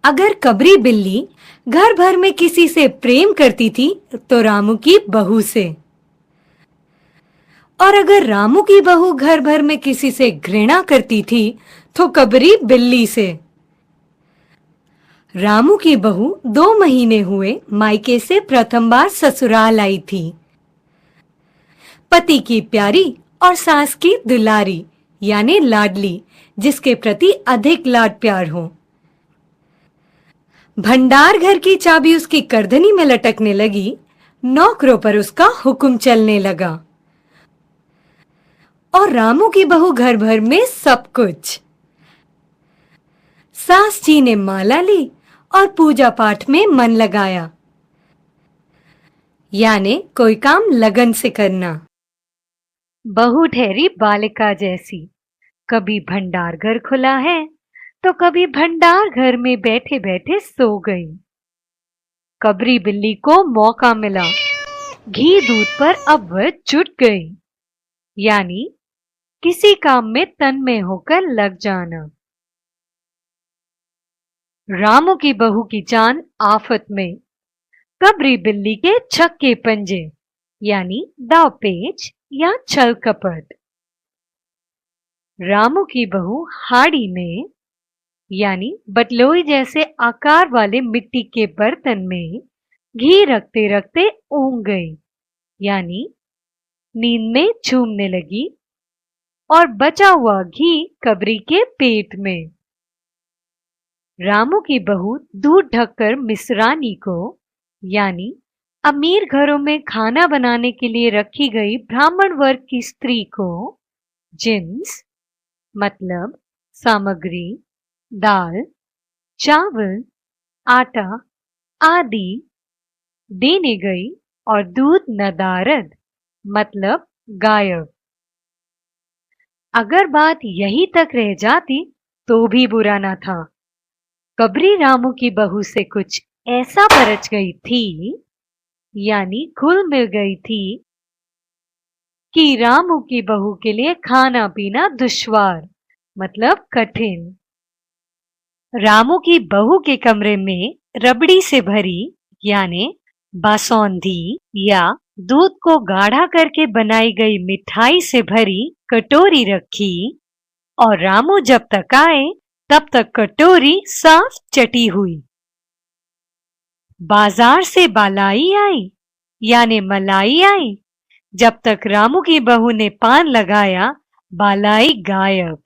अगर कबरी बिल्ली घर भर में किसी से प्रेम करती थी तो रामू की बहू से, और अगर रामू की बहू घर भर में किसी से घृणा करती थी तो कबरी बिल्ली से। रामू की बहू 2 महीने हुए मायके से प्रथम बार ससुराल आई थी। पति की प्यारी और सास की दुलारी यानी लाडली, जिसके प्रति अधिक लाड प्यार हो। भंडार घर की चाबी उसकी करधनी में लटकने लगी, नौकरों पर उसका हुक्म चलने लगा, और रामू की बहू घर भर में सब कुछ। सास जी ने माला ली और पूजा पाठ में मन लगाया, यानी कोई काम लगन से करना। बहू ठहरी बालिका जैसी, कभी भंडार घर खुला है तो कभी भंडार घर में बैठे बैठे सो गई। कबरी बिल्ली को मौका मिला, घी दूध पर अब वह जुट गई, यानी किसी काम में तन्मय होकर लग जाना। रामू की बहू की जान आफत में, कबरी बिल्ली के छक्के पंजे यानी दावपेच या छल कपट। रामू की बहू हाड़ी में यानी बटलोई जैसे आकार वाले मिट्टी के बर्तन में घी रखते रखते ऊँघ गई, यानी नींद में झूमने लगी, और बचा हुआ घी कबरी के पेट में। रामू की बहू दूध ढककर मिसरानी को यानी अमीर घरों में खाना बनाने के लिए रखी गई ब्राह्मण वर्ग की स्त्री को जिन्स मतलब सामग्री, दाल, चावल, आटा आदि देने गई, और दूध नदारद मतलब गायब। अगर बात यही तक रह जाती तो भी बुरा न था। कबरी रामू की बहू से कुछ ऐसा बरच गई थी, यानी घुल मिल गई थी, कि रामू की बहू के लिए खाना पीना दुश्वार मतलब कठिन। रामू की बहू के कमरे में रबड़ी से भरी यानी बासौंधी या दूध को गाढ़ा करके बनाई गई मिठाई से भरी कटोरी रखी, और रामू जब तक आए तब तक कटोरी साफ चटी हुई। बाजार से बालाई आई यानी मलाई आई, जब तक रामू की बहू ने पान लगाया बालाई गायब।